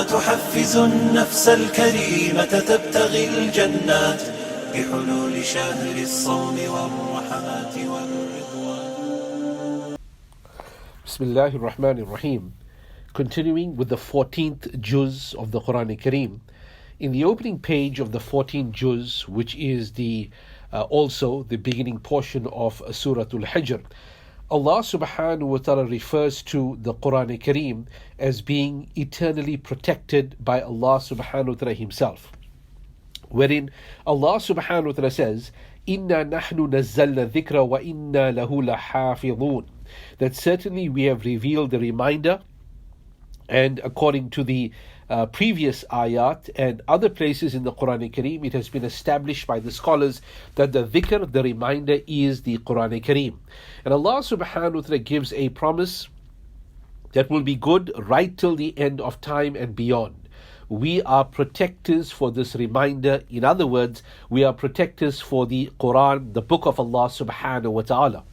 تحفز النفس الكريمة تبتغي الجنات بحلول شهر الصوم والرحمات والرضوان. Bismillah ar-Rahman ar-Rahim. Continuing with the 14th juz of the Qur'an Kareem. In the opening page of the 14th juz, which is also the beginning portion of Surah Al-Hijr, Allah subhanahu wa ta'ala refers to the Qur'an Kareem as being eternally protected by Allah subhanahu wa ta'ala himself, wherein Allah subhanahu wa ta'ala says, "Inna nahnu nazzalna dhikra wa inna lahu lahafidhun," that certainly we have revealed the reminder. And according to the previous ayat and other places in the Qur'an Kareem, it has been established by the scholars that the dhikr, the reminder, is the Qur'an Kareem. And Allah subhanahu wa ta'ala gives a promise that will be good right till the end of time and beyond. We are protectors for this reminder. In other words, we are protectors for the Qur'an, the book of Allah subhanahu wa ta'ala.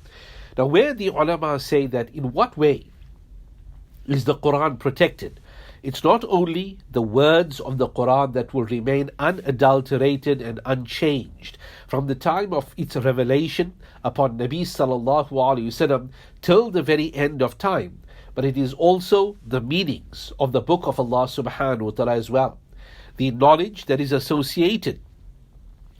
Now, where the ulama say that in what way is the Qur'an protected? It's not only the words of the Qur'an that will remain unadulterated and unchanged from the time of its revelation upon Nabi sallallahu alaihi wasallam till the very end of time, but it is also the meanings of the book of Allah subhanahu wa ta'ala as well. The knowledge that is associated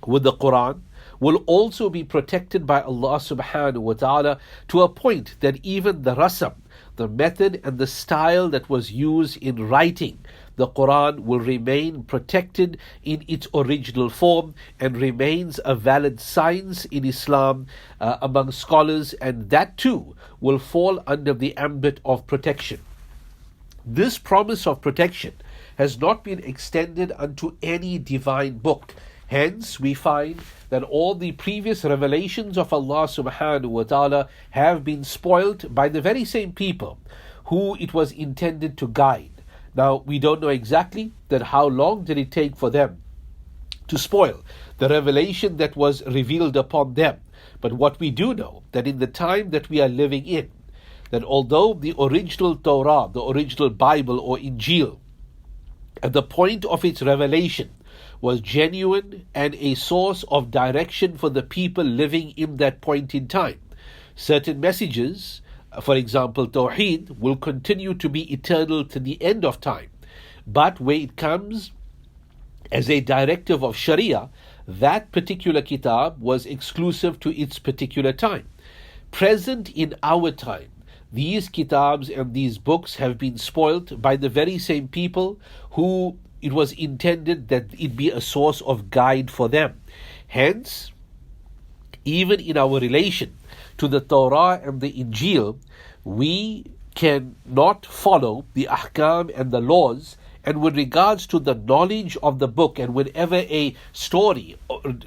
with the Qur'an will also be protected by Allah subhanahu wa ta'ala to a point that even the rasam, the method and the style that was used in writing the Qur'an, will remain protected in its original form and remains a valid science in Islam among scholars, and that too will fall under the ambit of protection. This promise of protection has not been extended unto any divine book. Hence, we find that all the previous revelations of Allah subhanahu wa ta'ala have been spoilt by the very same people who it was intended to guide. Now, we don't know exactly that how long did it take for them to spoil the revelation that was revealed upon them. But what we do know, that in the time that we are living in, that although the original Torah, the original Bible or Injil, at the point of its revelation, was genuine and a source of direction for the people living in that point in time. Certain messages, for example, Tawheed, will continue to be eternal to the end of time. But where it comes as a directive of Sharia, that particular kitab was exclusive to its particular time. Present in our time, these kitabs and these books have been spoilt by the very same people who it was intended that it be a source of guide for them. Hence, even in our relation to the Torah and the Injil, we cannot follow the ahkam and the laws. And with regards to the knowledge of the book, and whenever a story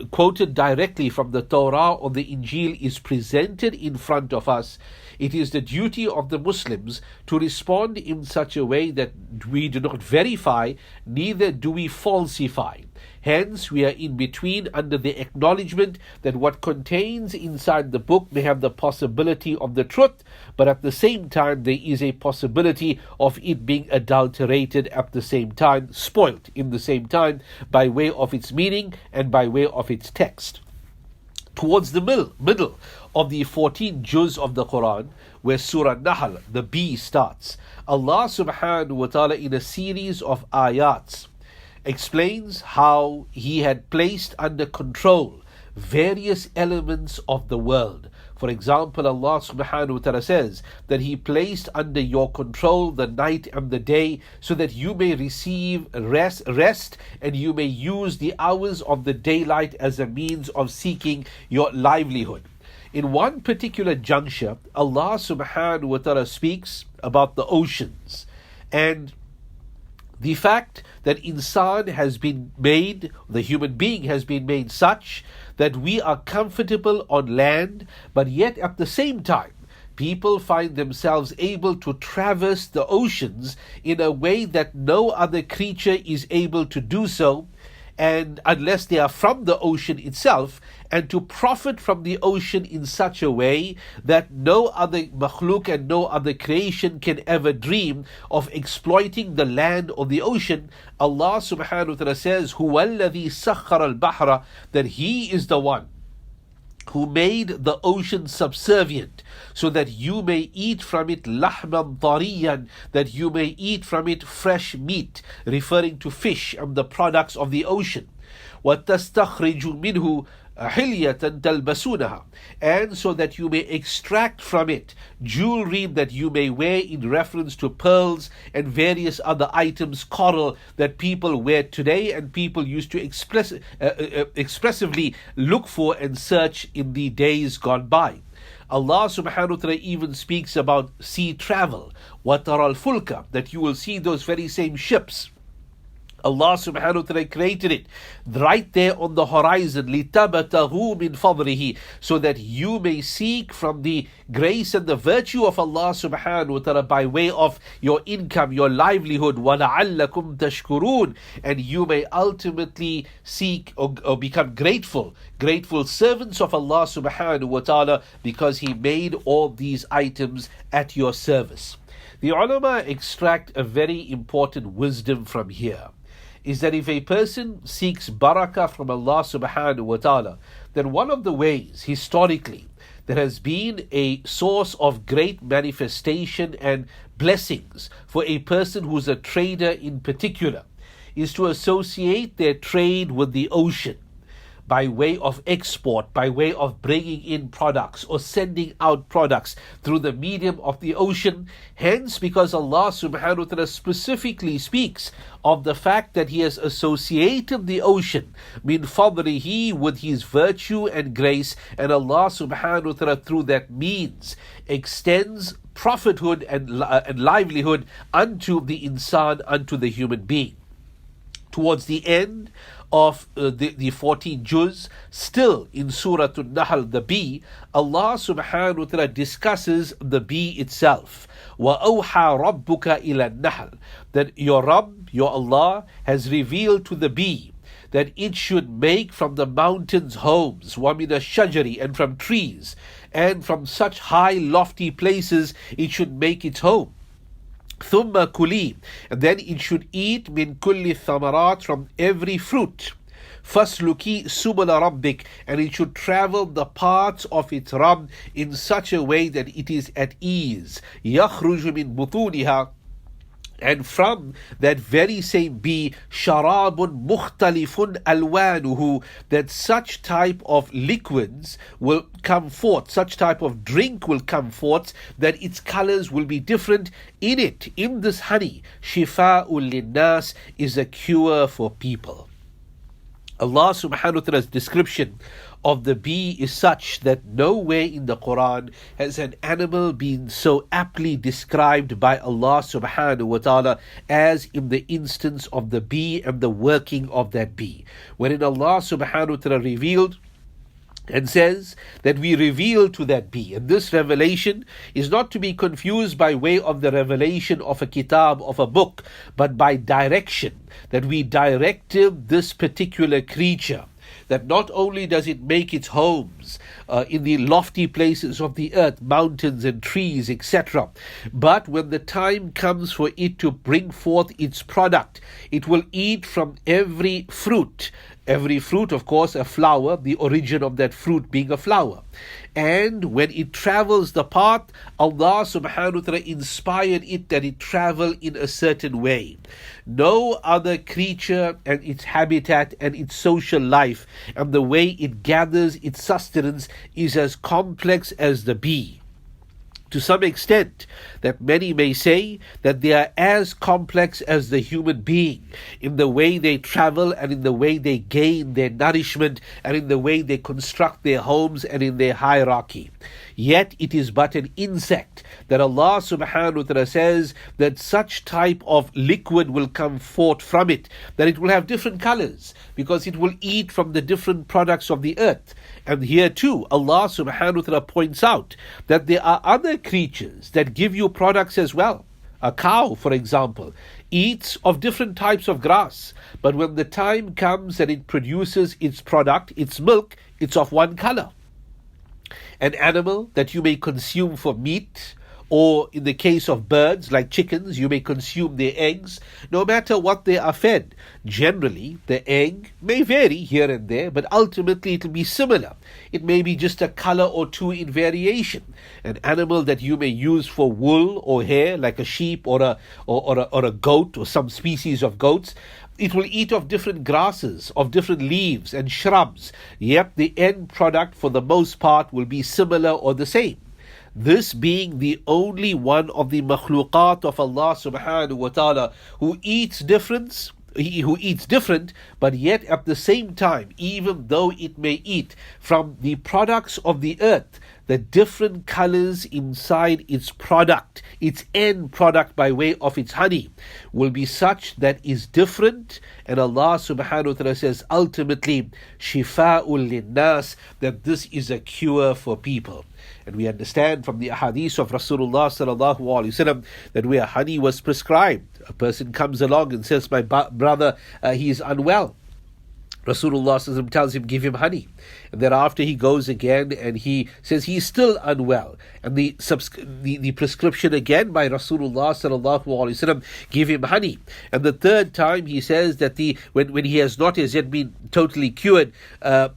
quoted directly from the Torah or the Injil is presented in front of us, it is the duty of the Muslims to respond in such a way that we do not verify, neither do we falsify. Hence, we are in between under the acknowledgement that what contains inside the book may have the possibility of the truth, but at the same time there is a possibility of it being adulterated at the same time, spoilt in the same time by way of its meaning and by way of its text. Towards the middle of the 14th juz of the Quran, where Surah Nahl, the bee, starts, Allah subhanahu wa ta'ala in a series of ayats explains how He had placed under control various elements of the world. For example, Allah subhanahu wa ta'ala says that He placed under your control the night and the day so that you may receive rest and you may use the hours of the daylight as a means of seeking your livelihood. In one particular juncture, Allah subhanahu wa ta'ala speaks about the oceans and the fact that insan has been made, the human being has been made such that we are comfortable on land, but yet at the same time, people find themselves able to traverse the oceans in a way that no other creature is able to do so. and unless they are from the ocean itself, and to profit from the ocean in such a way that no other makhluk and no other creation can ever dream of exploiting the land or the ocean. Allah subhanahu wa ta'ala says, هُوَ الَّذِي سَخَّرَ الْبَحْرَ, that He is the one who made the ocean subservient, so that you may eat from it lahman tariyan, that you may eat from it fresh meat, referring to fish and the products of the ocean. وَتَسْتَخْرِجُ مِنْهُ حِلْيَةً تَلْبَسُونَهَا, and so that you may extract from it jewelry that you may wear, in reference to pearls and various other items, coral, that people wear today and people used to expressively look for and search in the days gone by. Allah subhanahu wa ta'ala even speaks about sea travel, وَتَرَى الْفُلْكَ, that you will see those very same ships. Allah subhanahu wa ta'ala created it right there on the horizon, لِتَبَتَغُوا مِنْ فَضْلِهِ, so that you may seek from the grace and the virtue of Allah subhanahu wa ta'ala by way of your income, your livelihood, وَلَعَلَّكُمْ تَشْكُرُونَ, and you may ultimately seek or become grateful servants of Allah subhanahu wa ta'ala, because He made all these items at your service. The ulama extract a very important wisdom from here, is that if a person seeks barakah from Allah subhanahu wa ta'ala, then one of the ways historically that has been a source of great manifestation and blessings for a person who's a trader in particular is to associate their trade with the ocean, by way of export, by way of bringing in products or sending out products through the medium of the ocean. Hence, because Allah subhanahu wa ta'ala specifically speaks of the fact that He has associated the ocean, min fadlihi, with His virtue and grace, and Allah subhanahu wa ta'ala through that means extends prophethood and livelihood unto the insan, unto the human being. Towards the end of the 14 juz, still in Surah An-Nahl, the bee, Allah subhanahu wa ta'ala discusses the bee itself. وَأَوْحَى رَبُّكَ إِلَى النَّحْلِ, that your Rabb, your Allah, has revealed to the bee that it should make from the mountains homes, وَمِنَ الشَّجَرِ, and from trees, and from such high lofty places it should make its home. ثُمَّ كُلِي, and then it should eat min kulli thamarat, from every fruit. فَاسْلُكِي سُبُلَ رَبِّكَ, and it should travel the paths of its Rabb in such a way that it is at ease. يَخْرُجُ مِن بُطُونِهَا, and from that very same bee, sharabun mukhtalifun alwanuhu, that such type of liquids will come forth, such type of drink will come forth, that its colors will be different. In it, in this honey, shifa'ul linnas, is a cure for people. Allah subhanahu wa ta'ala's description of the bee is such that nowhere in the Qur'an has an animal been so aptly described by Allah subhanahu wa ta'ala as in the instance of the bee and the working of that bee. Wherein Allah subhanahu wa ta'ala revealed and says that we reveal to that bee. And this revelation is not to be confused by way of the revelation of a kitab, of a book, but by direction, that we directed this particular creature, that not only does it make its homes in the lofty places of the earth, mountains and trees, etc., but when the time comes for it to bring forth its product, it will eat from every fruit. Every fruit, of course, a flower, the origin of that fruit being a flower. And when it travels the path, Allah subhanahu wa ta'ala inspired it that it travel in a certain way. No other creature and its habitat and its social life and the way it gathers its sustenance is as complex as the bee. To some extent, that many may say that they are as complex as the human being in the way they travel and in the way they gain their nourishment and in the way they construct their homes and in their hierarchy. Yet it is but an insect that Allah subhanahu wa ta'ala says that such type of liquid will come forth from it, that it will have different colors because it will eat from the different products of the earth. And here too, Allah subhanahu wa ta'ala points out that there are other creatures that give you products as well. A cow, for example, eats of different types of grass, but when the time comes that it produces its product, its milk, it's of one color. An animal that you may consume for meat, or in the case of birds like chickens, you may consume their eggs, no matter what they are fed. Generally, the egg may vary here and there, but ultimately it will be similar. It may be just a color or two in variation. An animal that you may use for wool or hair, like a sheep or a goat or some species of goats, it will eat of different grasses, of different leaves and shrubs, yet the end product for the most part will be similar or the same. This being the only one of the makhluqat of Allah subhanahu wa ta'ala who eats different, but yet at the same time, even though it may eat from the products of the earth, the different colors inside its product, its end product by way of its honey, will be such that is different. And Allah subhanahu wa ta'ala says ultimately, shifa'ul linnas, that this is a cure for people. And we understand from the ahadith of Rasulullah sallallahu alaihi wasallam that where honey was prescribed, a person comes along and says, my brother, he is unwell. Rasulullah sallallahu alaihi wasallam tells him, give him honey. And thereafter he goes again and he says he's still unwell. And the prescription again by Rasulullah sallallahu alaihi wasallam, give him honey. And the third time he says that when he has not as yet been totally cured,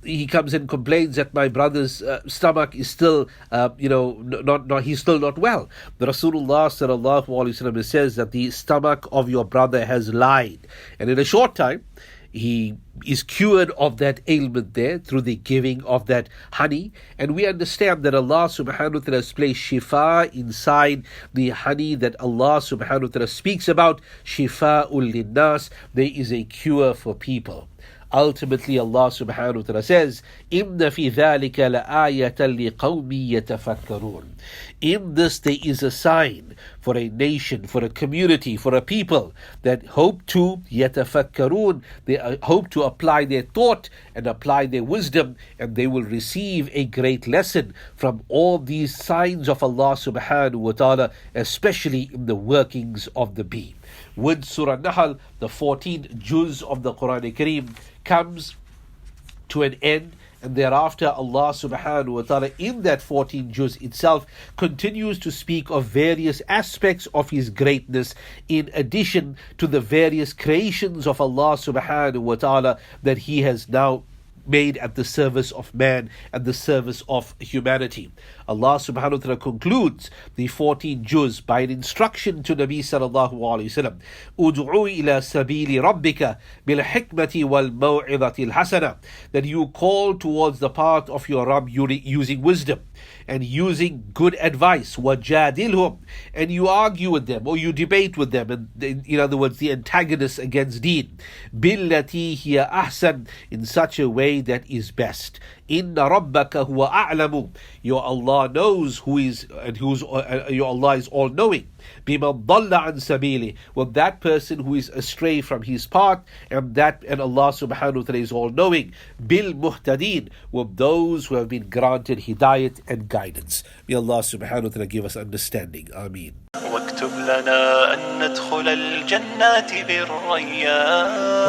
he comes and complains that my brother's stomach is still, he's still not well. The Rasulullah sallallahu alaihi wasallam says that the stomach of your brother has lied. And in a short time, he is cured of that ailment there through the giving of that honey. And we understand that Allah subhanahu wa ta'ala has placed shifa inside the honey that Allah subhanahu wa ta'ala speaks about. Shifa'ul linnas, there is a cure for people. Ultimately, Allah subhanahu wa ta'ala says, إِنَّ فِي ذَلِكَ لَآيَةً لِقَوْمٍ يَتَفَكَّرُونَ. In this there is a sign for a nation, for a community, for a people that hope to يَتَفَكَّرُونَ. They hope to apply their thought and apply their wisdom, and they will receive a great lesson from all these signs of Allah subhanahu wa ta'ala, especially in the workings of the bee. With Surah Nahl, the 14th juz of the Qur'an Kareem comes to an end, and thereafter Allah subhanahu wa ta'ala in that 14th juz itself continues to speak of various aspects of His greatness, in addition to the various creations of Allah subhanahu wa ta'ala that He has now made at the service of man, at the service of humanity. Allah subhanahu wa ta'ala concludes the 14th juz by an instruction to Nabi sallallahu alayhi wasallam, Ud'u ila sabili rabbika bil hikmati wal maw'idati al hasana, that you call towards the path of your Rabb using wisdom and using good advice, wajadilhum, and you argue with them or you debate with them, and in other words the antagonists against deen, billati hiya ahsan, in such a way that is best. Inna rabbaka huwa a'lamu, your Allah knows who is, and your Allah is all knowing. Biman dalla an sabili, with that person who is astray from his path, and Allah subhanahu wa ta'ala is all knowing. Bil muhtadin, with those who have been granted hidayat and guidance. May Allah subhanahu wa ta'ala give us understanding. Ameen. واكتب لنا أن ندخل الجنات بالريان.